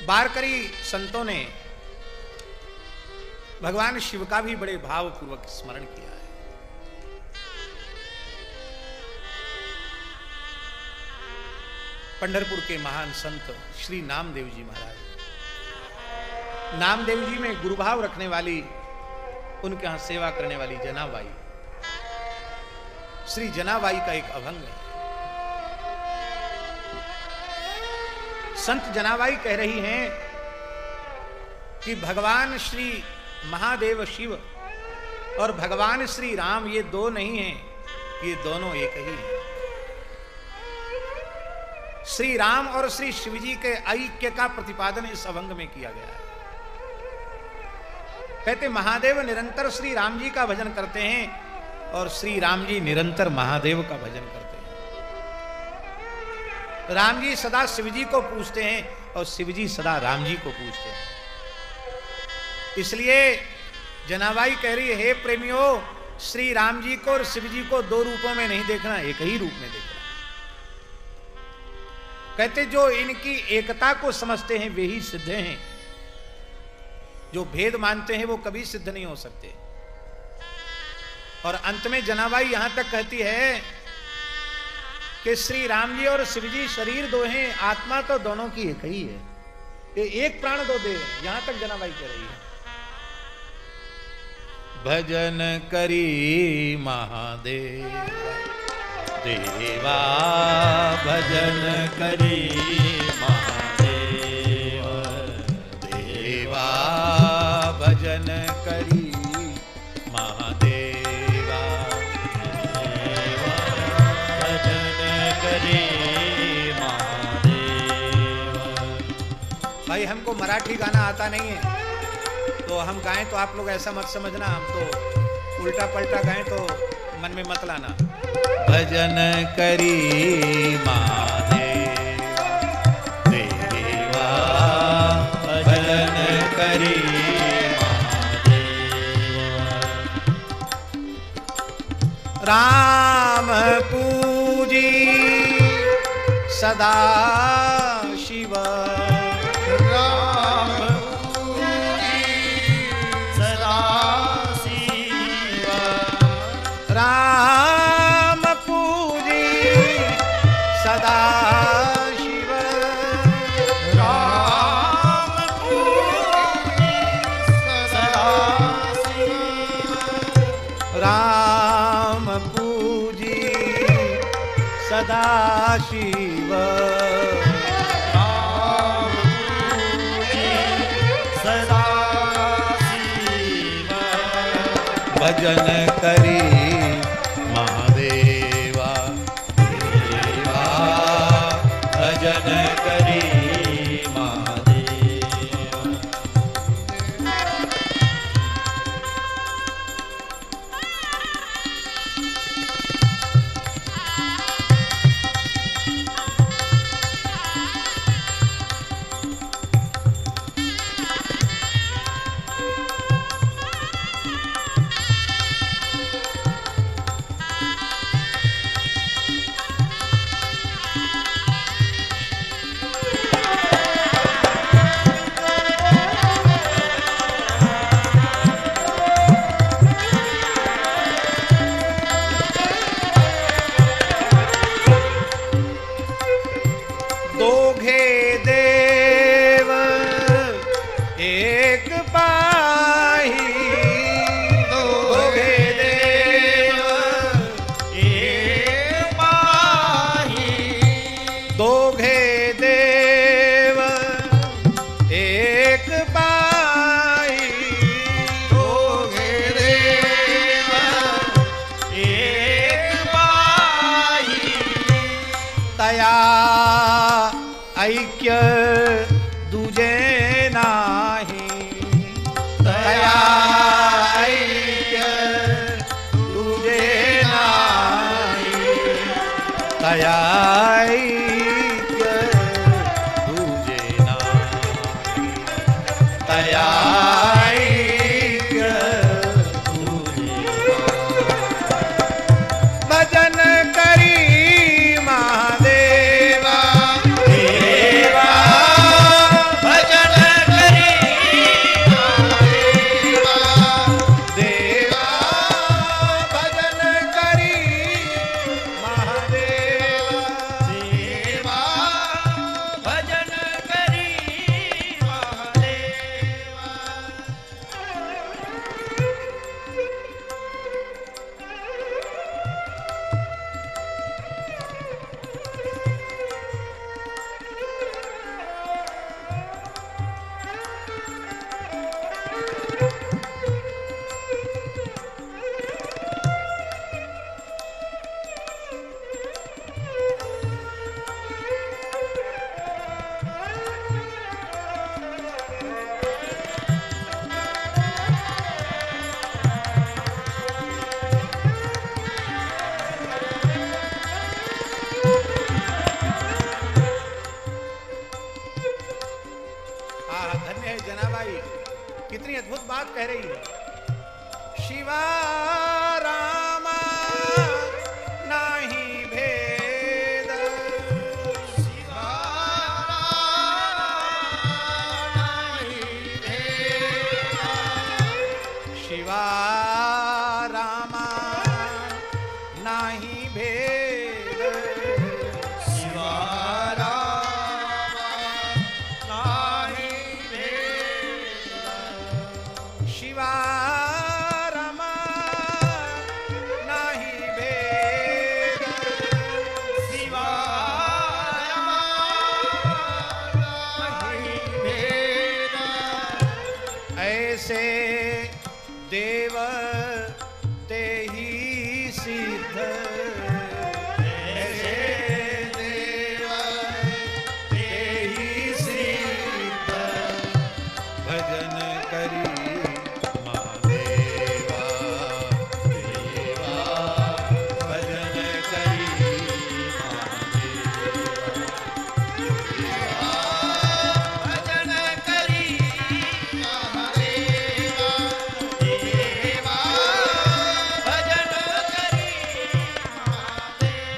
वारकरी संतों ने भगवान शिव का भी बड़े भावपूर्वक स्मरण किया है। पंढरपुर के महान संत श्री नामदेव जी महाराज, नामदेव जी में गुरुभाव रखने वाली, उनके यहां सेवा करने वाली जनाबाई, श्री जनाबाई का एक अभंग है। संत जनाबाई कह रही हैं कि भगवान श्री महादेव शिव और भगवान श्री राम ये दो नहीं हैं, ये दोनों एक ही हैं। श्री राम और श्री शिव जी के ऐक्य का प्रतिपादन इस अभंग में किया गया है। कहते महादेव निरंतर श्री राम जी का भजन करते हैं और श्री राम जी निरंतर महादेव का भजन करते हैं। राम जी सदा शिव जी को पूजते हैं और शिव जी सदा राम जी को पूजते हैं। इसलिए जनाबाई कह रही है, हे प्रेमियों, श्री राम जी को और शिव जी को दो रूपों में नहीं देखना, एक ही रूप में देखना। कहते जो इनकी एकता को समझते हैं वे ही सिद्ध हैं, जो भेद मानते हैं वो कभी सिद्ध नहीं हो सकते। और अंत में जनाबाई यहां तक कहती है कि श्री राम जी और शिव जी शरीर दो हैं, आत्मा तो दोनों की एक ही है, ये एक प्राण दो दे, यहां तक जनाबाई कह रही है। भजन करी महादेव देवा, भजन करी महादेव देवा, भजन करी महादेवा देवा, भजन करी महादेवा। भाई हमको मराठी गाना आता नहीं है, तो हम गाएं तो आप लोग ऐसा मत समझना हम तो उल्टा पलटा गाएं तो मन में मत लाना। भजन करी महादेव देवा, भजन करी महादेव। राम पूजी सदा शिव, राम पूजी सदा शिव, राम पूजी सदा शिव, राम पूजी सदा शिव, राम पूजी सदा शिव। भजन करी महादेवा देवा, भजन करी महादेवा। तया ऐक्य दूजे नाही, तया ऐक्य दूजे नाही, तया ऐक्य दूजे नाही, तया ऐक्य दूजे नाही। भजन करी महादेवा देवा, भजन धन्य है जनाबाई, कितनी अद्भुत बात कह रही है। शिवा रामा नाही भेद, शिवा नाही भेद, शिवा रामा नाही भेद, शिवा रामा नाही भेद, शिवा रामा नाही भेद, शिवा रामा नाही भेद, ऐसे देव ते ही सिद्ध, ऐसे देव ते ही सिद्ध, भजन करी महादेवा देवा भजन करी महादेवा, भजन करी महादेवा, देवा भजन करी महादेवा,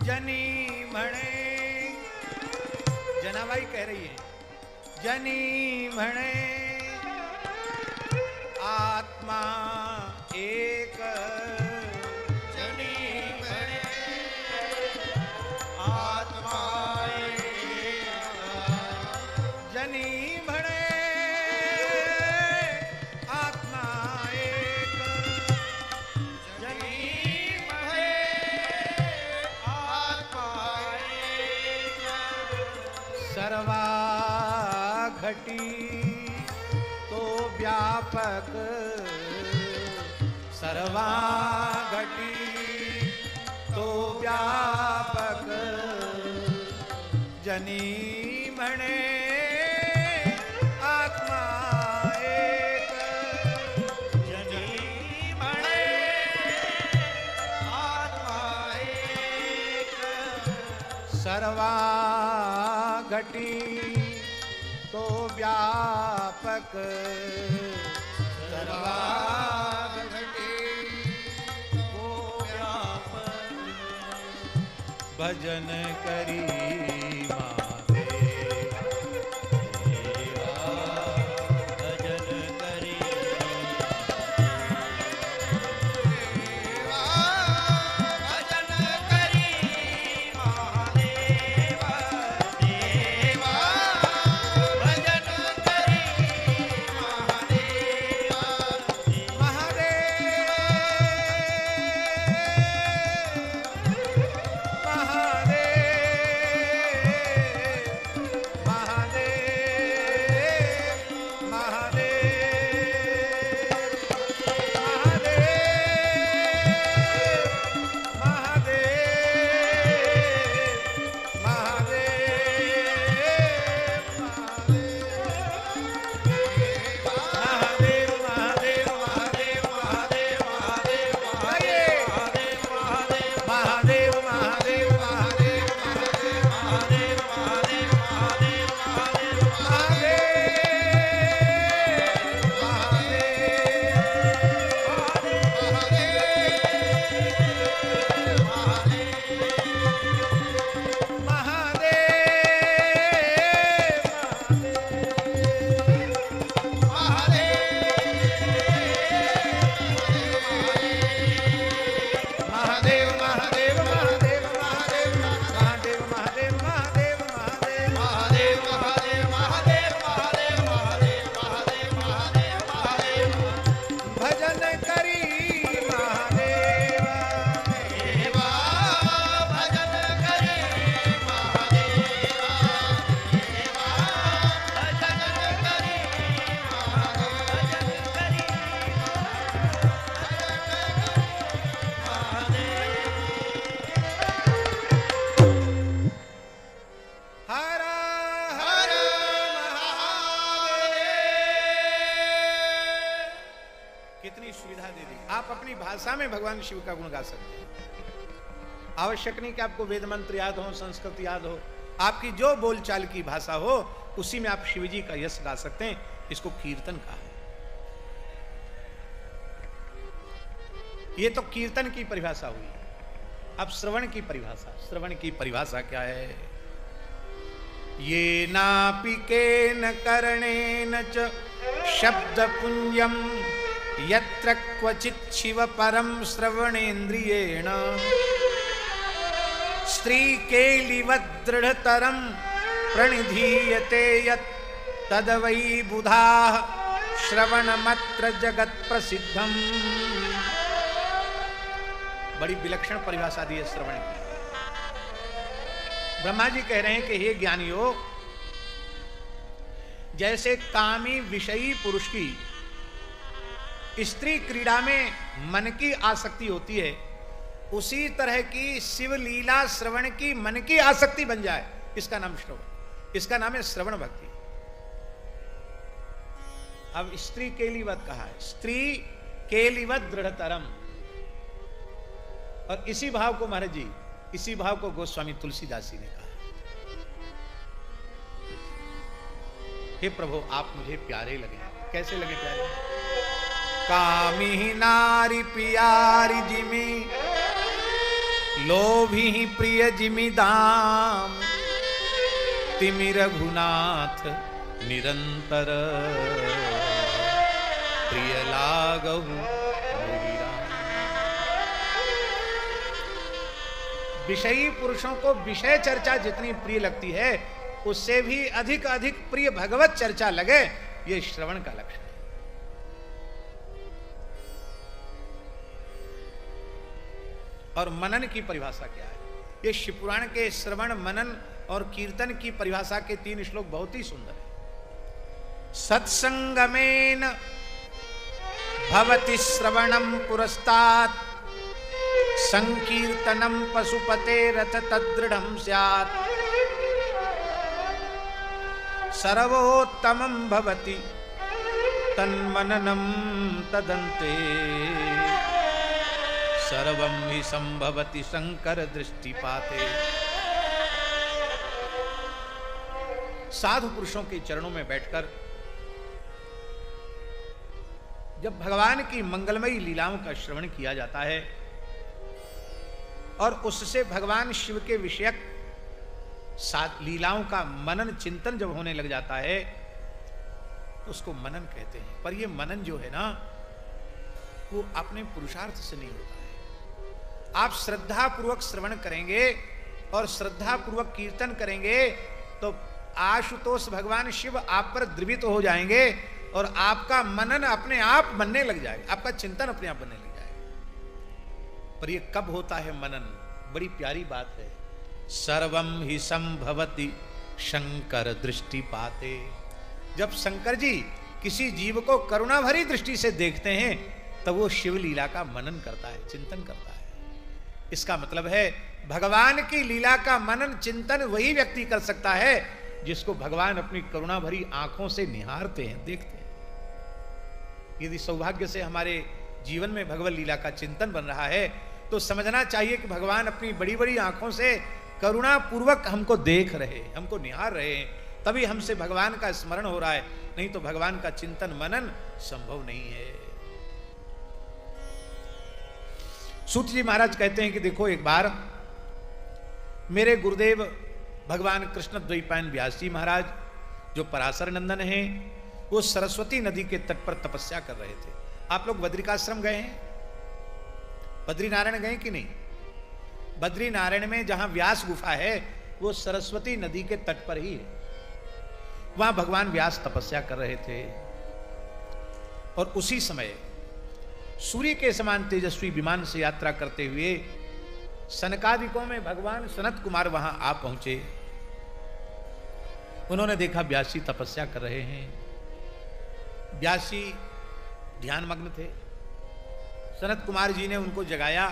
जनी म्हणे, जनाबाई कह रही है, जनी म्हणे आत्मा एक, जनी म्हणे आत्मा एक, जनी म्हणे आत्मा एक, जनी म्हणे आत्मा एक, सर्वा घटी तो व्यापक, सर्वा घटी तो व्यापक, जनी म्हणे आत्मा एक, जनी म्हणे आत्मा एक, सर्वा घटी तो व्यापक, सर्वा घटी तो व्यापक, भजन करी महादेवा, देवा भजन करी देवा भजन करी महादेवा, देवा भजन करी महादेवा, आप अपनी भाषा में भगवान शिव का गुण गा सकते हैं। आवश्यक नहीं कि आपको वेद मंत्र याद हो, संस्कृत याद हो, आपकी जो बोलचाल की भाषा हो उसी में आप शिव जी का यश गा सकते हैं। इसको कीर्तन कहा है। ये तो कीर्तन की परिभाषा हुई। अब श्रवण की परिभाषा, श्रवण की परिभाषा क्या है? ये नापि केन करणेन च शब्द पुंजम यत्र क्वचित् शिव परम श्रवणेन्द्रियेण स्त्री केलिवत् दृढ़तरम प्रणिधीयते यत् तद वै बुधाः श्रवणमत्र जगत प्रसिद्धम। बड़ी विलक्षण परिभाषा दी है श्रवण की। ब्रह्मा जी कह रहे हैं कि हे ज्ञानियों, जैसे कामी विषयी पुरुष की स्त्री क्रीड़ा में मन की आसक्ति होती है, उसी तरह की शिव लीला श्रवण की मन की आसक्ति बन जाए, इसका नाम श्रवण, इसका नाम है श्रवण भक्ति। अब स्त्री केलिवत कहा है, स्त्री केलिवत दृढ़तरम। और इसी भाव को महाराज जी, इसी भाव को गोस्वामी तुलसीदास जी ने कहा, हे प्रभु आप मुझे प्यारे लगे। कैसे लगे प्यारे? कामी नारी प्यारी जिमी लोभी प्रिय जिमी दाम तिमि रघुनाथ निरंतर प्रिय लागहु। विषयी पुरुषों को विषय चर्चा जितनी प्रिय लगती है, उससे भी अधिक अधिक प्रिय भगवत चर्चा लगे, ये श्रवण का लक्षण है। और मनन की परिभाषा क्या है? ये शिवपुराण के श्रवण, मनन और कीर्तन की परिभाषा के 3 श्लोक बहुत ही सुंदर है। सत्संगमेन भवति श्रवणम पुरस्तात् संकीर्तनम पशुपते रथ तदृढ़ं स्यात् सर्वोत्तमं भवति तन्मननं तदन्ते सर्वं हि संभवति शंकर दृष्टिपाते। साधु पुरुषों के चरणों में बैठकर जब भगवान की मंगलमयी लीलाओं का श्रवण किया जाता है और उससे भगवान शिव के विषयक लीलाओं का मनन चिंतन जब होने लग जाता है, तो उसको मनन कहते हैं। पर ये मनन जो है ना, वो अपने पुरुषार्थ से नहीं होता है। आप श्रद्धा पूर्वक श्रवण करेंगे और श्रद्धा पूर्वक कीर्तन करेंगे तो आशुतोष भगवान शिव आप पर द्रवित हो जाएंगे और आपका मनन अपने आप बनने लग जाएगा, आपका चिंतन अपने आप बनने लग जाएगा। पर ये कब होता है मनन? बड़ी प्यारी बात है। सर्वम ही संभवति शंकर दृष्टि पाते। जब शंकर जी किसी जीव को करुणा भरी दृष्टि से देखते हैं तब वो शिव लीला का मनन करता है, चिंतन करता है। इसका मतलब है भगवान की लीला का मनन चिंतन वही व्यक्ति कर सकता है जिसको भगवान अपनी करुणा भरी आंखों से निहारते हैं, देखते हैं। यदि सौभाग्य से हमारे जीवन में भगवत लीला का चिंतन बन रहा है तो समझना चाहिए कि भगवान अपनी बड़ी बड़ी आंखों से करुणा पूर्वक हमको देख रहे, हमको निहार रहे हैं, तभी हमसे भगवान का स्मरण हो रहा है, नहीं तो भगवान का चिंतन मनन संभव नहीं है। सूत जी महाराज कहते हैं कि देखो, एक बार मेरे गुरुदेव भगवान कृष्ण द्वैपायन व्यास जी महाराज जो पराशर नंदन हैं, वो सरस्वती नदी के तट पर तपस्या कर रहे थे। आप लोग बद्रिकाश्रम गए हैं? बद्रीनारायण गए कि नहीं? बद्रीनारायण में जहां व्यास गुफा है वो सरस्वती नदी के तट पर ही है। वहां भगवान व्यास तपस्या कर रहे थे और उसी समय सूर्य के समान तेजस्वी विमान से यात्रा करते हुए सनकादिकों में भगवान सनत कुमार वहां आ पहुंचे। उन्होंने देखा व्यास जी तपस्या कर रहे हैं। व्यास जी ध्यान मग्न थे। सनत कुमार जी ने उनको जगाया।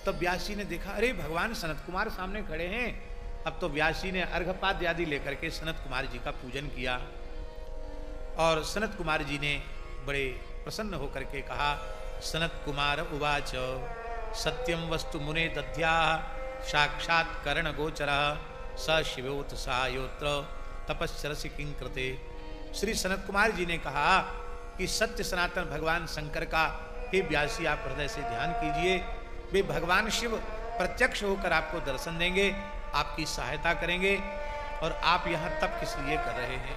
तब व्यास जी ने देखा, अरे भगवान सनत कुमार सामने खड़े हैं। अब तो व्यास जी ने अर्घपाद्य आदि लेकर के सनत कुमार जी का पूजन किया और सनत कुमार जी ने बड़े प्रसन्न होकर के कहा, सनत कुमार उवाच सत्यम वस्तु मुने दध्या साक्षात कर्ण गोचर स शिवोत सायोत्र तपस्रसि किंकृते। श्री सनत कुमार जी ने कहा कि सत्य सनातन भगवान शंकर का हे व्यासी आप हृदय से ध्यान कीजिए, वे भगवान शिव प्रत्यक्ष होकर आपको दर्शन देंगे, आपकी सहायता करेंगे, और आप यहां तप किस लिए कर रहे हैं।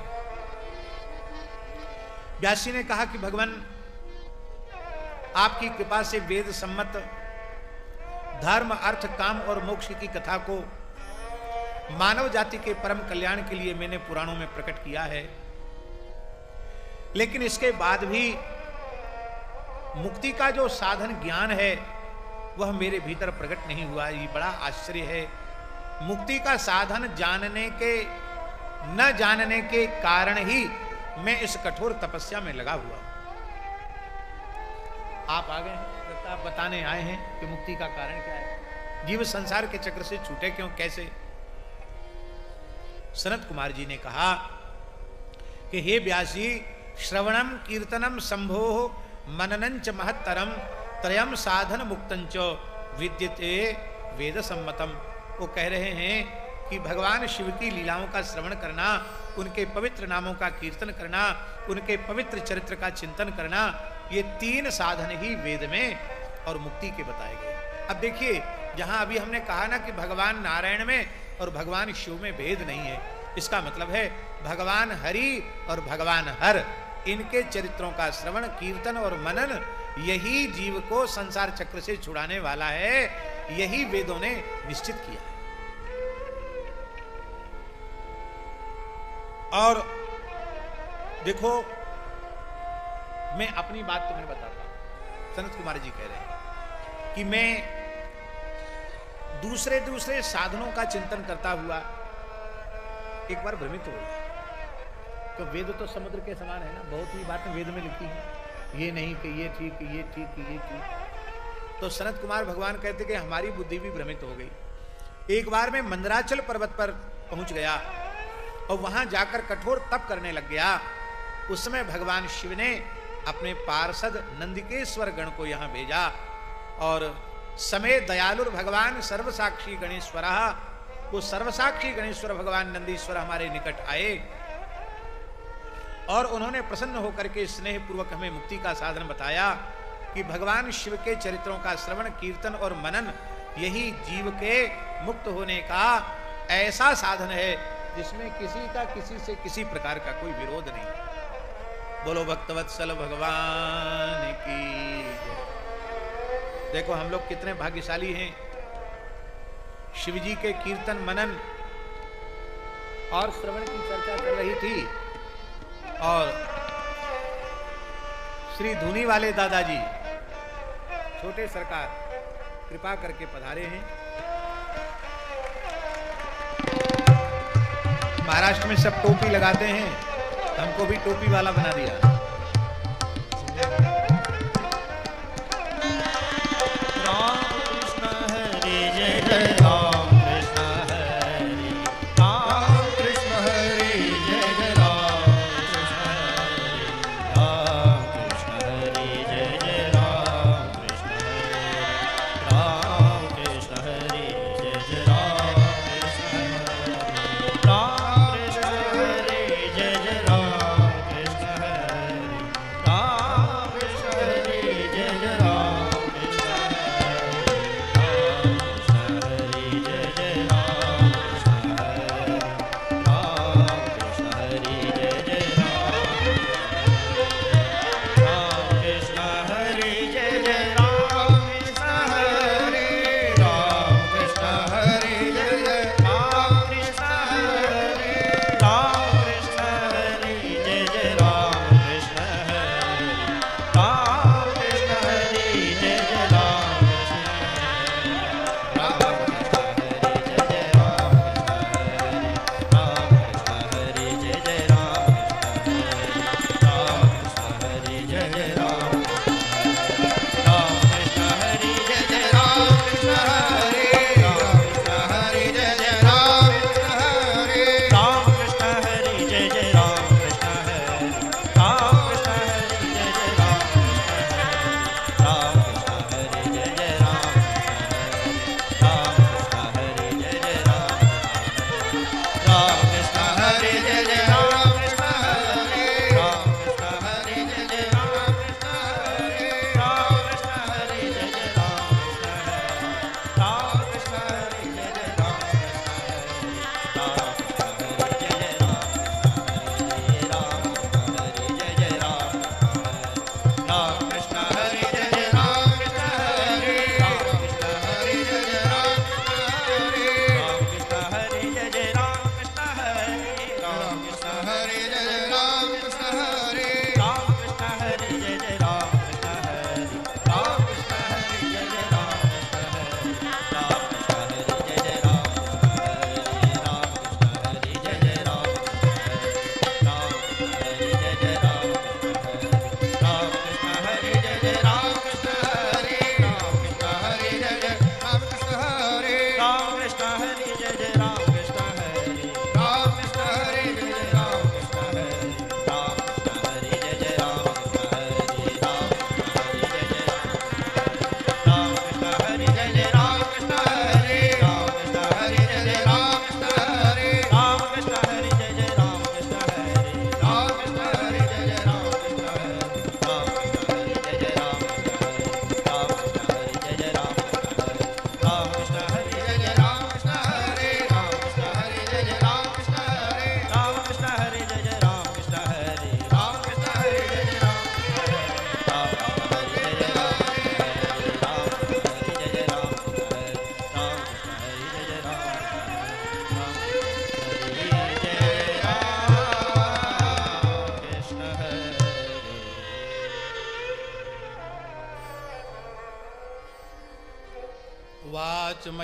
व्यासी ने कहा कि भगवान आपकी कृपा से वेद सम्मत धर्म अर्थ काम और मोक्ष की कथा को मानव जाति के परम कल्याण के लिए मैंने पुराणों में प्रकट किया है, लेकिन इसके बाद भी मुक्ति का जो साधन ज्ञान है वह मेरे भीतर प्रकट नहीं हुआ। ये बड़ा आश्चर्य है। मुक्ति का साधन जानने के न जानने के कारण ही मैं इस कठोर तपस्या में लगा हुआ। आप आ गए हैं, आप बताने आए हैं कि मुक्ति का कारण क्या है, जीव संसार के चक्र से छूटे क्यों, कैसे। सनत कुमार जी ने कहा कि हे व्यासी, श्रवणम कीर्तनम संभो मननंच महत्तरम त्रयम साधन मुक्तंच विद्यते वेद सम्मतम। वो कह रहे हैं कि भगवान शिव की लीलाओं का श्रवण करना, उनके पवित्र नामों का कीर्तन करना, उनके पवित्र चरित्र का चिंतन करना, ये 3 साधन ही वेद में और मुक्ति के बताए गए। अब देखिए, जहां अभी हमने कहा ना कि भगवान नारायण में और भगवान शिव में भेद नहीं है, इसका मतलब है भगवान हरि और भगवान हर, इनके चरित्रों का श्रवण कीर्तन और मनन यही जीव को संसार चक्र से छुड़ाने वाला है, यही वेदों ने निश्चित किया है। और देखो, मैं अपनी बात तुम्हें बताता हूं। सनत कुमार जी कह रहे हैं कि मैं दूसरे दूसरे साधनों का चिंतन करता हुआ एक बार भ्रमित हो गया। तो वेद तो समुद्र के समान है ना, बहुत ही बातें वेद में लिखी हैं, ये नहीं कि ये ठीक, ये ठीक, ये ठीक। तो सनत कुमार भगवान कहते कि हमारी बुद्धि भी भ्रमित हो गई। एक बार मैं मंदराचल पर्वत पर पहुंच गया और वहां जाकर कठोर तप करने लग गया। उस समय भगवान शिव ने अपने पार्षद नंदिकेश्वर गण को यहां भेजा और समय दयालुर भगवान सर्वसाक्षी गणेश्वर, वो सर्वसाक्षी गणेश्वर भगवान नंदीश्वर हमारे निकट आए और उन्होंने प्रसन्न होकर के स्नेह पूर्वक हमें मुक्ति का साधन बताया कि भगवान शिव के चरित्रों का श्रवण कीर्तन और मनन यही जीव के मुक्त होने का ऐसा साधन है जिसमें किसी का किसी से किसी प्रकार का कोई विरोध नहीं। बोलो भक्तवत्सल भगवान की। देखो हम लोग कितने भाग्यशाली हैं। शिव जी के कीर्तन मनन और श्रवण की चर्चा चल रही थी और श्री धुनी वाले दादाजी छोटे सरकार कृपा करके पधारे हैं। महाराष्ट्र में सब टोपी लगाते हैं, हमको भी टोपी वाला बना दिया।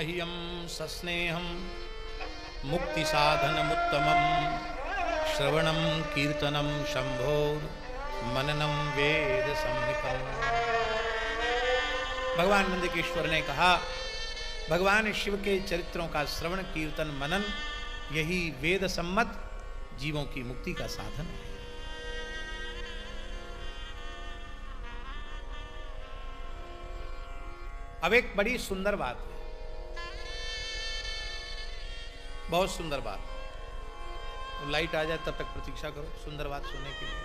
मह्यम सस्नेहम मुक्ति साधनमुत्तमं श्रवणं कीर्तनं शंभोर मननम वेद संहितम। भगवान नंदकेश्वर ने कहा, भगवान शिव के चरित्रों का श्रवण कीर्तन मनन यही वेद सम्मत जीवों की मुक्ति का साधन है। अब एक बड़ी सुंदर बात है, बहुत सुंदर बात। तो लाइट आ जाए तब तक प्रतीक्षा करो सुंदर बात सुनने के लिए।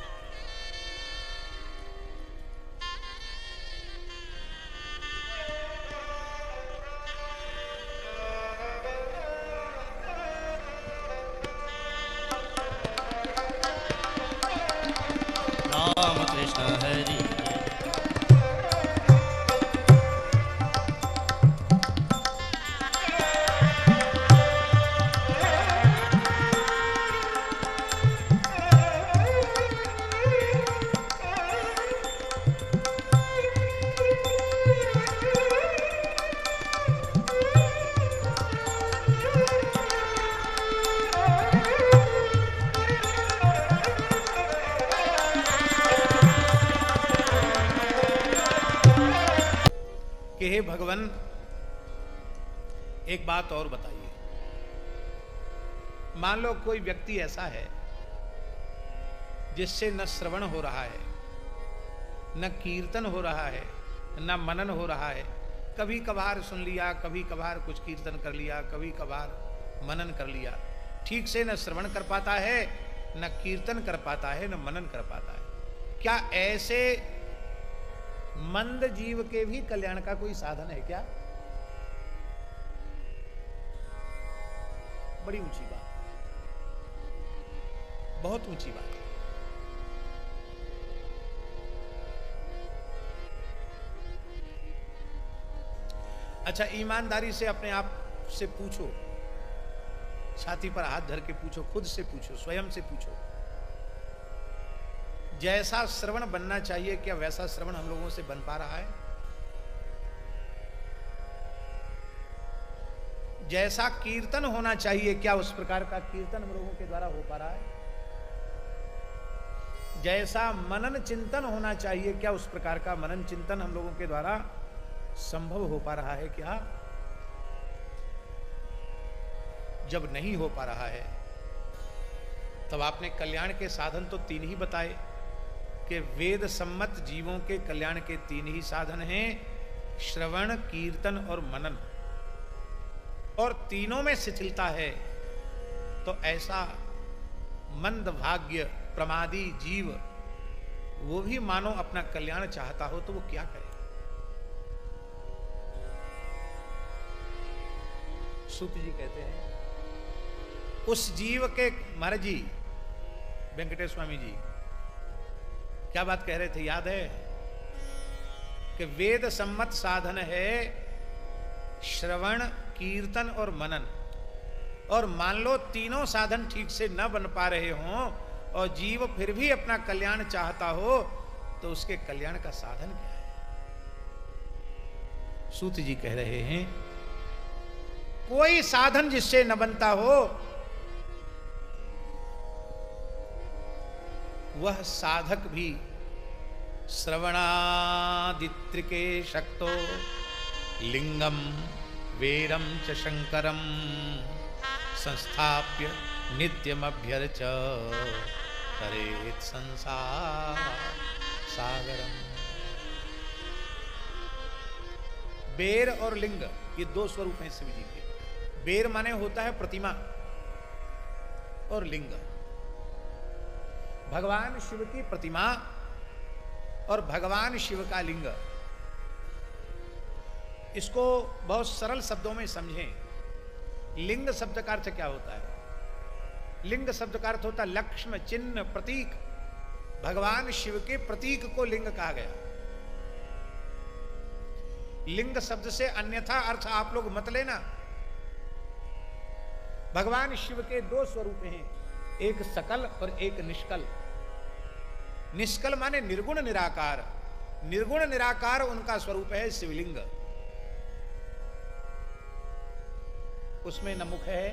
राम कृष्ण हरि कि हे भगवान एक बात और बताइए। मान लो कोई व्यक्ति ऐसा है जिससे न श्रवण हो रहा है, न कीर्तन हो रहा है, न मनन हो रहा है। कभी कभार सुन लिया, कभी कभार कुछ कीर्तन कर लिया, कभी कभार मनन कर लिया। ठीक से न श्रवण कर पाता है, न कीर्तन कर पाता है, न मनन कर पाता है। क्या ऐसे मंद जीव के भी कल्याण का कोई साधन है क्या? बड़ी ऊंची बात, बहुत ऊंची बात। अच्छा, ईमानदारी से अपने आप से पूछो, छाती पर हाथ धर के पूछो, खुद से पूछो, स्वयं से पूछो, जैसा श्रवण बनना चाहिए क्या वैसा श्रवण हम लोगों से बन पा रहा है? जैसा कीर्तन होना चाहिए क्या उस प्रकार का कीर्तन हम लोगों के द्वारा हो पा रहा है? जैसा मनन चिंतन होना चाहिए क्या उस प्रकार का मनन चिंतन हम लोगों के द्वारा संभव हो पा रहा है क्या? जब नहीं हो पा रहा है तब आपने कल्याण के साधन तो 3 ही बताए कि वेद सम्मत जीवों के कल्याण के 3 ही साधन हैं, श्रवण, कीर्तन और मनन। और तीनों में शिथिलता है तो ऐसा मंदभाग्य प्रमादी जीव वो भी मानो अपना कल्याण चाहता हो तो वो क्या करे? सूत जी कहते हैं उस जीव के, महाराज जी वेंकटेश स्वामी जी क्या बात कह रहे थे याद है? कि वेद सम्मत साधन है श्रवण, कीर्तन और मनन। और मान लो तीनों साधन ठीक से न बन पा रहे हों और जीव फिर भी अपना कल्याण चाहता हो तो उसके कल्याण का साधन क्या है? सूत जी कह रहे हैं कोई साधन जिससे न बनता हो वह साधक भी श्रवणादित्रिके शक्तो लिंगम वेरम च शंकरम संस्थाप्य नित्यमभ्यर्च करेत संसार सागरम। बेर और लिंग ये 2 स्वरूप हैं शिव जी के। बेर माने होता है प्रतिमा और लिंग भगवान शिव की प्रतिमा और भगवान शिव का लिंग। इसको बहुत सरल शब्दों में समझें। लिंग शब्द का अर्थ क्या होता है? लिंग शब्द का अर्थ होता है लक्ष्म, चिन्ह, प्रतीक। भगवान शिव के प्रतीक को लिंग कहा गया। लिंग शब्द से अन्यथा अर्थ आप लोग मत लेना। भगवान शिव के 2 स्वरूप हैं, एक सकल और एक निष्कल। निष्कल माने निर्गुण निराकार। निर्गुण निराकार उनका स्वरूप है शिवलिंग। उसमें न मुख है,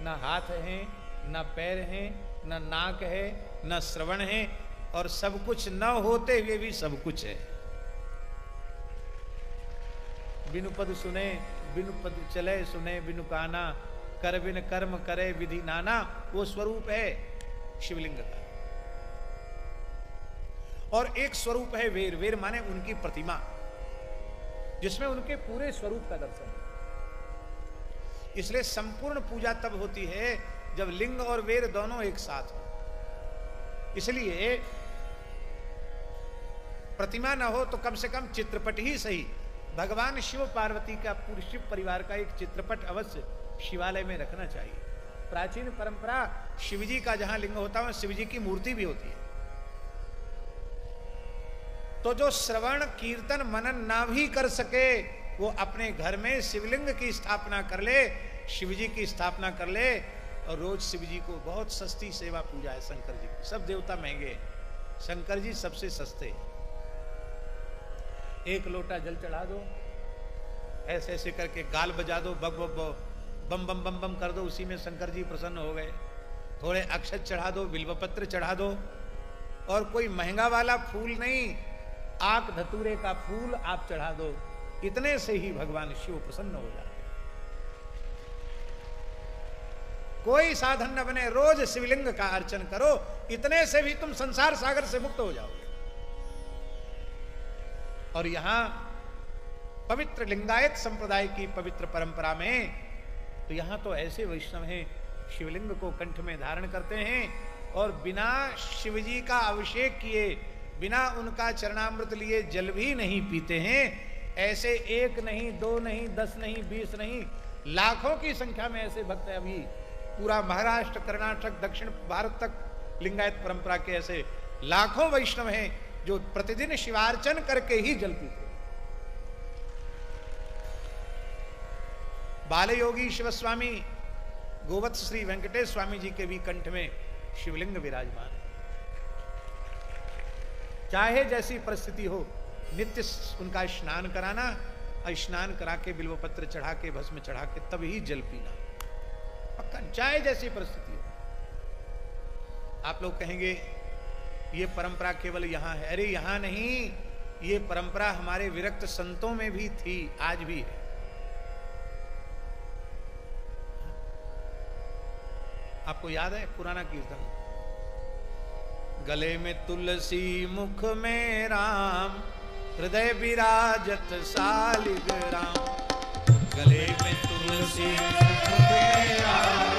न हाथ है, न पैर है, न नाक है, न श्रवण है, और सब कुछ न होते हुए भी सब कुछ है। बिनु पद सुने, बिनु पद चले सुने, बिनु काना, कर बिन कर्म करे विधि नाना, वो स्वरूप है शिवलिंग का। और एक स्वरूप है वेर, वेर माने उनकी प्रतिमा, जिसमें उनके पूरे स्वरूप का दर्शन है। इसलिए संपूर्ण पूजा तब होती है जब लिंग और वेर दोनों एक साथ हो। इसलिए प्रतिमा न हो तो कम से कम चित्रपट ही सही, भगवान शिव पार्वती का, पूरे शिव परिवार का एक चित्रपट अवश्य शिवालय में रखना चाहिए। प्राचीन परंपरा शिवजी का जहां लिंग होता है शिवजी की मूर्ति भी होती है। तो जो श्रवण कीर्तन मनन ना भी कर सके वो अपने घर में शिवलिंग की स्थापना कर ले, शिवजी की स्थापना कर ले, और रोज शिवजी को बहुत सस्ती सेवा पूजा है शंकर जी की। सब देवता महंगे हैं, शंकर जी सबसे सस्ते। एक लोटा जल चढ़ा दो, ऐसे ऐसे करके गाल बजा दो, बग बग बम बम बम बम कर दो, उसी में शंकर जी प्रसन्न हो गए। थोड़े अक्षत चढ़ा दो, बिल्वपत्र चढ़ा दो, और कोई महंगा वाला फूल नहीं, आक धतूरे का फूल आप चढ़ा दो, इतने से ही भगवान शिव प्रसन्न हो जाते। कोई साधन न बने, रोज शिवलिंग का अर्चन करो, इतने से भी तुम संसार सागर से मुक्त हो जाओगे। और यहां पवित्र लिंगायत संप्रदाय की पवित्र परंपरा में तो यहां तो ऐसे वैष्णव हैं शिवलिंग को कंठ में धारण करते हैं और बिना शिवजी का अभिषेक किए, बिना उनका चरणामृत लिए जल भी नहीं पीते हैं। ऐसे एक नहीं, दो नहीं, 10 नहीं, 20 नहीं, लाखों की संख्या में ऐसे भक्त हैं। अभी पूरा महाराष्ट्र, कर्नाटक, दक्षिण भारत तक लिंगायत परंपरा के ऐसे लाखों वैष्णव हैं जो प्रतिदिन शिवार्चन करके ही जल पीते। बाल योगी शिवस्वामी गोवत्स श्री वेंकटेश स्वामी जी के भी कंठ में शिवलिंग विराजमान है। चाहे जैसी परिस्थिति हो, नित्य उनका स्नान कराना, और स्नान करा के बिल्वपत्र चढ़ा के, भस्म चढ़ा के तब ही जल पीना पक्का, चाहे जैसी परिस्थिति हो। आप लोग कहेंगे ये परंपरा केवल यहां है। अरे यहां नहीं, ये परंपरा हमारे विरक्त संतों में भी थी, आज भी है। आपको याद है पुराना कीर्तन, गले में तुलसी मुख में राम, हृदय विराजत सालिग्राम। गले में तुलसी मुख में राम,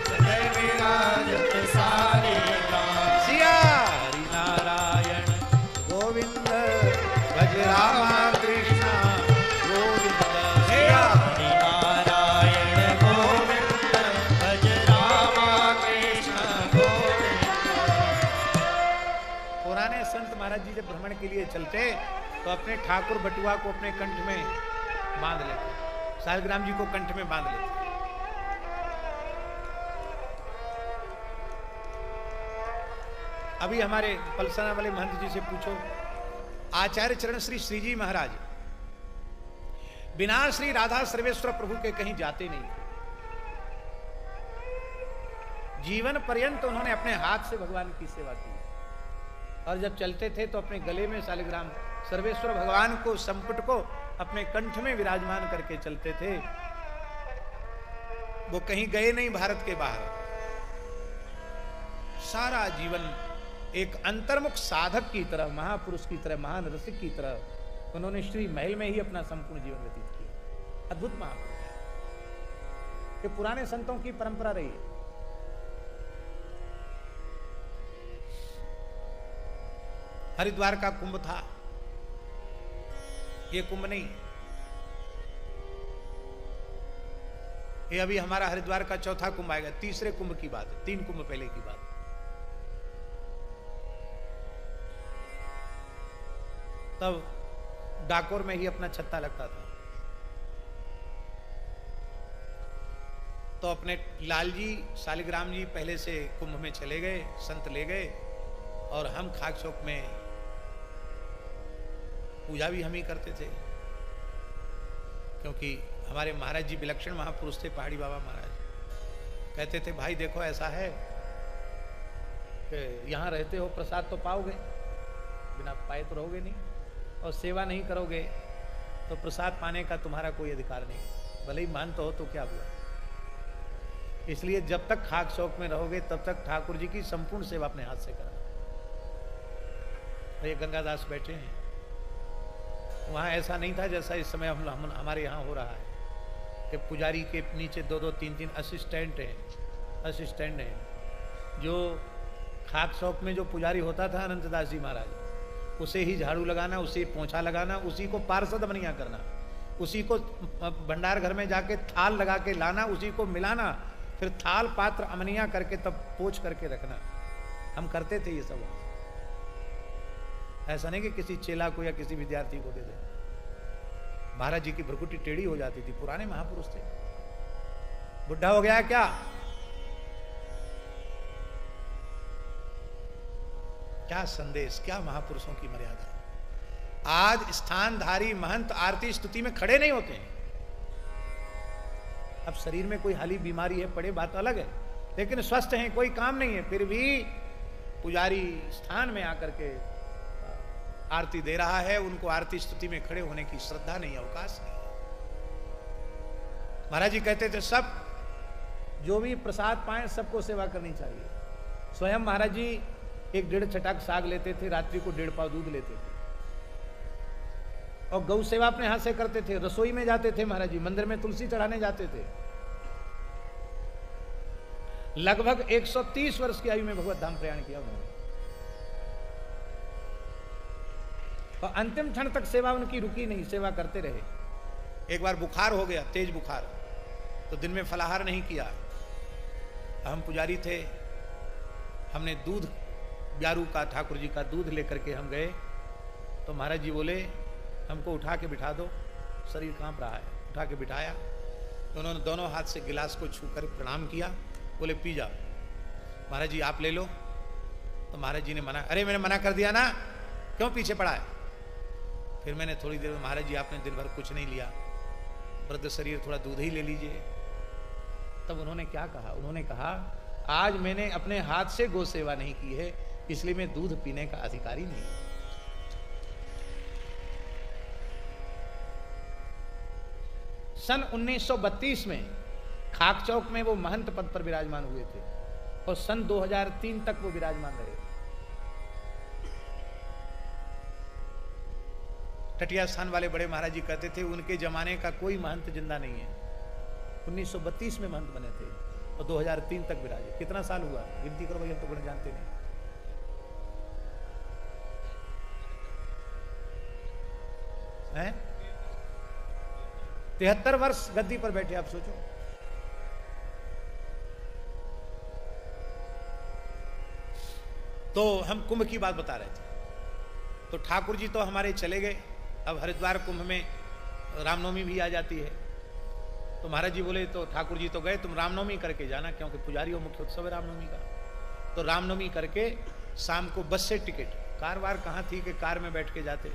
हृदय विराजत सालिग्राम। सिया हरि नारायण गोविंद, भज रामा कृष्ण गोविंद। सिया हरि नारायण गोविंद, भज रामा कृष्ण गोविंद। पुराने संत महाराज जी जब भ्रमण के लिए चलते तो अपने ठाकुर बटुआ को अपने कंठ में बांध लेते, सालग्राम जी को कंठ में बांध लेते। अभी हमारे पलसाना वाले महंत जी से पूछो, आचार्य चरण श्री श्रीजी महाराज बिना श्री राधा सर्वेश्वर प्रभु के कहीं जाते नहीं। जीवन पर्यंत उन्होंने अपने हाथ से भगवान की सेवा की, और जब चलते थे तो अपने गले में सालिग्राम सर्वेश्वर भगवान को, संपुट को अपने कंठ में विराजमान करके चलते थे। वो कहीं गए नहीं भारत के बाहर। सारा जीवन एक अंतर्मुख साधक की तरह, महापुरुष की तरह, महान रसिक की तरह उन्होंने श्री महल में ही अपना संपूर्ण जीवन व्यतीत किया। अद्भुत महापुरुष, ये पुराने संतों की परंपरा रही है। हरिद्वार का कुंभ था, ये कुंभ नहीं, ये अभी हमारा हरिद्वार का चौथा कुंभ आएगा, तीसरे कुंभ की बात है, 3 कुंभ पहले की बात। तब डाकोर में ही अपना छत्ता लगता था, तो अपने लाल जी सालिग्राम जी पहले से कुंभ में चले गए, संत ले गए, और हम खाक चौक में पूजा भी हम ही करते थे, क्योंकि हमारे महाराज जी विलक्षण महापुरुष थे, पहाड़ी बाबा महाराज। कहते थे भाई देखो ऐसा है कि यहाँ रहते हो प्रसाद तो पाओगे, बिना पाए तो रहोगे नहीं, और सेवा नहीं करोगे तो प्रसाद पाने का तुम्हारा कोई अधिकार नहीं, भले ही मानते हो तो क्या हुआ। इसलिए जब तक खाक शौक में रहोगे तब तक ठाकुर जी की संपूर्ण सेवा अपने हाथ से करना। ये गंगादास बैठे हैं, वहां ऐसा नहीं था जैसा इस समय हम हमारे यहाँ हो रहा है कि पुजारी के नीचे 2-2 3-3 असिस्टेंट हैं। जो खाक शौक में जो पुजारी होता था अनंतदास जी महाराज, उसे ही झाड़ू लगाना, उसे पोंछा लगाना, उसी को पार्षद बनिया करना, उसी को भंडार घर में जाके थाल लगा के लाना, उसी को मिलाना, फिर थाल पात्र अमनिया करके तब पोंछ करके रखना। हम करते थे ये सब। ऐसा नहीं कि किसी चेला को या किसी विद्यार्थी को दे दे। महाराज जी की भ्रुकुटी टेढ़ी हो जाती थी, पुराने महापुरुष थे। बुढ़ा हो गया क्या? क्या संदेश, क्या महापुरुषों की मर्यादा। आज स्थानधारी महंत आरती स्तुति में खड़े नहीं होते हैं। अब शरीर में कोई हाली बीमारी है, पड़े बात अलग है, लेकिन स्वस्थ हैं, कोई काम नहीं है, फिर भी पुजारी स्थान में आकर के आरती दे रहा है, उनको आरती स्तुति में खड़े होने की श्रद्धा नहीं, अवकाश नहीं। महाराज जी कहते थे सब जो भी प्रसाद पाए सबको सेवा करनी चाहिए। स्वयं महाराज जी 1-1.5 छटाक साग लेते थे, रात्रि को 1.5 पाव दूध लेते थे, और गौ सेवा अपने हाथ से करते थे। रसोई में जाते थे महाराज जी, मंदिर में तुलसी चढ़ाने जाते थे। लगभग 130 वर्ष की आयु में भगवत धाम प्रयाण किया उन्होंने, और अंतिम क्षण तक सेवा उनकी रुकी नहीं, सेवा करते रहे। एक बार बुखार हो गया, तेज बुखार, तो दिन में फलाहार नहीं किया। हम पुजारी थे, हमने दूध ब्यारू का, ठाकुर जी का दूध लेकर के हम गए, तो महाराज जी बोले हमको उठा के बिठा दो, शरीर कांप रहा है। उठा के बिठाया तो उन्होंने दोनों हाथ से गिलास को छूकर प्रणाम किया, बोले पी जाओ। महाराज जी आप ले लो। तो महाराज जी ने मना, अरे मैंने मना कर दिया ना, क्यों पीछे पड़ा है। फिर मैंने थोड़ी देर में, महाराज जी आपने दिन भर कुछ नहीं लिया, वृद्ध शरीर, थोड़ा दूध ही ले लीजिए। तब उन्होंने क्या कहा, उन्होंने कहा आज मैंने अपने हाथ से गौ सेवा नहीं की है, इसलिए मैं दूध पीने का अधिकारी नहीं। सन 1932 में खाक चौक में वो महंत पद पर विराजमान हुए थे, और सन 2003 तक वो विराजमान रहे। टटिया स्थान वाले बड़े महाराज जी कहते थे उनके जमाने का कोई महंत जिंदा नहीं है। 1932 में महंत बने थे और 2003 तक विराजे। कितना साल हुआ, गिनती करो भाई, हम तो गण जानते नहीं हैं। 73 वर्ष गद्दी पर बैठे, आप सोचो। तो हम कुंभ की बात बता रहे थे, तो ठाकुर जी तो हमारे चले गए। अब हरिद्वार कुंभ में रामनवमी भी आ जाती है, तो महाराज जी बोले तो ठाकुर जी तो गए, तुम रामनवमी करके जाना, क्योंकि पुजारी और मुख्य उत्सव है रामनवमी का। तो रामनवमी करके शाम को बस से टिकट, कार वार कहाँ थी कि कार में बैठ के जाते,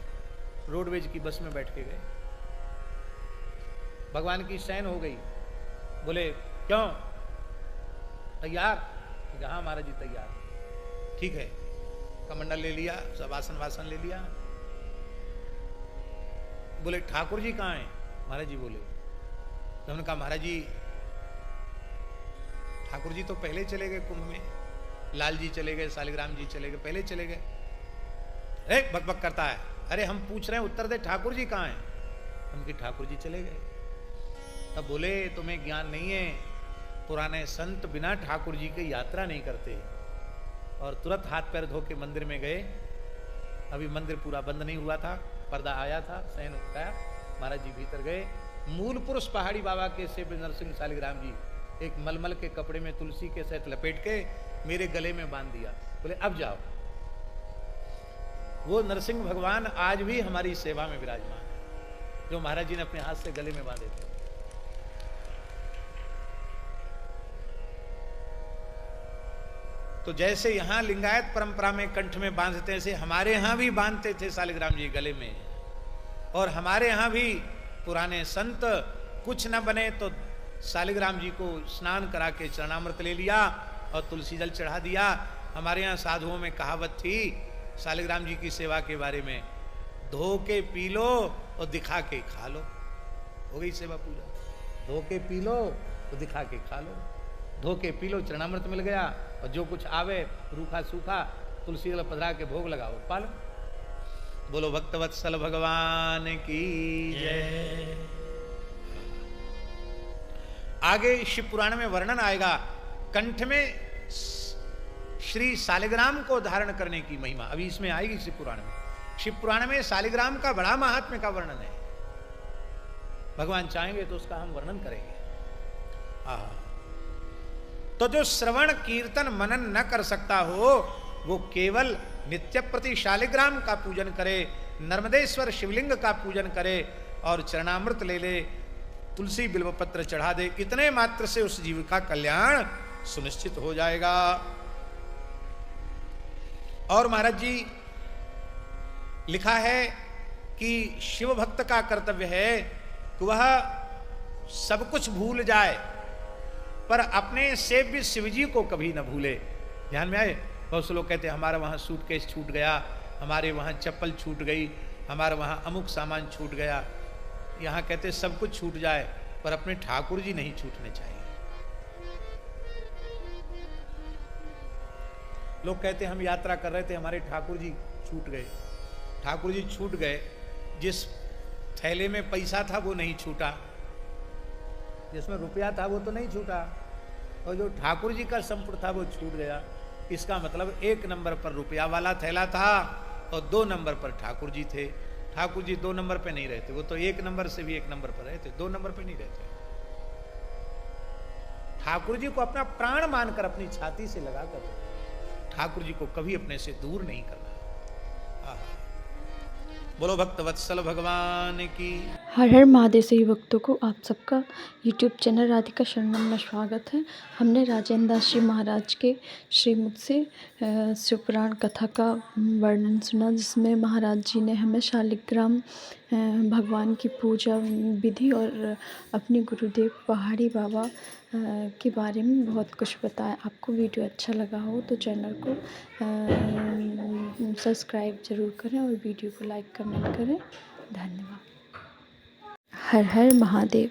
रोडवेज की बस में बैठ के गए। भगवान की शयन हो गई। बोले क्यों, तैयार? हाँ महाराज जी तैयार। ठीक है, कमंडल ले लिया, सब आसन वासन ले लिया। बोले ठाकुर जी कहाँ हैं? महाराज जी बोले। तो उन्होंने कहा महाराज जी, ठाकुर जी तो पहले चले गए कुंभ में, लाल जी चले गए, शालिग्राम जी चले गए, पहले चले गए। अरे बकबक करता है, अरे हम पूछ रहे हैं, उत्तर दे, ठाकुर जी कहाँ हैं? उनके ठाकुर जी चले गए। तब बोले तुम्हें ज्ञान नहीं है, पुराने संत बिना ठाकुर जी की यात्रा नहीं करते। और तुरंत हाथ पैर धो के मंदिर में गए। अभी मंदिर पूरा बंद नहीं हुआ था, पर्दा आया था, शयन उठाया, महाराज जी भीतर गए। मूल पुरुष पहाड़ी बाबा के सेब नरसिंह शालिग्राम जी एक मलमल के कपड़े में तुलसी के सहित लपेट के मेरे गले में बांध दिया। बोले अब जाओ। वो नरसिंह भगवान आज भी हमारी सेवा में विराजमान है, जो महाराज जी ने अपने हाथ से गले में बांधे थे। तो जैसे यहां लिंगायत परंपरा में कंठ में बांधते, ऐसे हमारे यहां भी बांधते थे शालिग्राम जी गले में। और हमारे यहां भी पुराने संत कुछ न बने तो शालिग्राम जी को स्नान करा के चरणामृत ले लिया और तुलसी जल चढ़ा दिया। हमारे यहाँ साधुओं में कहावत थी शालिग्राम जी की सेवा के बारे में, धो के पी लो और दिखा के खा लो। हो गई सेवा पूजा। धो के पी लो तो दिखा के खा लो। धो के पी लो, चरणामृत मिल गया, और जो कुछ आवे रूखा सूखा तुलसी जल पधरा के भोग लगाओ, पालो। बोलो भक्तवत्सल भगवान की जय। आगे शिव पुराण में वर्णन आएगा, कंठ में श्री शालिग्राम को धारण करने की महिमा अभी इसमें आएगी शिव पुराण में। शिव पुराण में शालिग्राम का बड़ा महात्म्य का वर्णन है। भगवान चाहेंगे तो उसका हम वर्णन करेंगे। तो जो श्रवण कीर्तन मनन न कर सकता हो वो केवल नित्य प्रति शालिग्राम का पूजन करे, नर्मदेश्वर शिवलिंग का पूजन करे और चरणामृत ले ले, तुलसी बिल्वपत्र चढ़ा दे, इतने मात्र से उस जीव का कल्याण सुनिश्चित हो जाएगा। और महाराज जी लिखा है कि शिव भक्त का कर्तव्य है कि वह सब कुछ भूल जाए पर अपने सेव्य शिवजी को कभी न भूले। ध्यान में आए? बहुत से लोग कहते हैं हमारा वहां सूटकेस छूट गया, हमारे वहां चप्पल छूट गई, हमारा वहां अमुक सामान छूट गया। यहाँ कहते सब कुछ छूट जाए पर अपने ठाकुर जी नहीं छूटने चाहिए। लोग कहते हम यात्रा कर रहे थे, हमारे ठाकुर जी छूट गए। ठाकुर जी छूट गए, जिस थैले में पैसा था वो नहीं छूटा, जिसमें रुपया था वो तो नहीं छूटा, और जो ठाकुर जी का संपुट था वो छूट गया। इसका मतलब 1 नंबर पर रुपया वाला थैला था और 2 नंबर पर ठाकुर जी थे। ठाकुर जी 2 नंबर पे नहीं रहते, वो तो 1 नंबर से भी 1 नंबर पर रहते, 2 नंबर पे नहीं रहते। ठाकुर जी को अपना प्राण मानकर अपनी छाती से लगाकर ठाकुर जी को कभी अपने से दूर नहीं करना। बोलो भक्तवत्सल भगवान की। हर हर महादेव सही भक्तों को आप सबका यूट्यूब चैनल राधिका शरणम में स्वागत है। हमने राजेंद्र दास जी महाराज के श्रीमुख से शिवपुराण कथा का वर्णन सुना, जिसमें महाराज जी ने हमें शालिग्राम भगवान की पूजा विधि और अपने गुरुदेव पहाड़ी बाबा के बारे में बहुत कुछ बताया। आपको वीडियो अच्छा लगा हो तो चैनल को सब्सक्राइब ज़रूर करें और वीडियो को लाइक कमेंट करें। धन्यवाद। हर हर महादेव।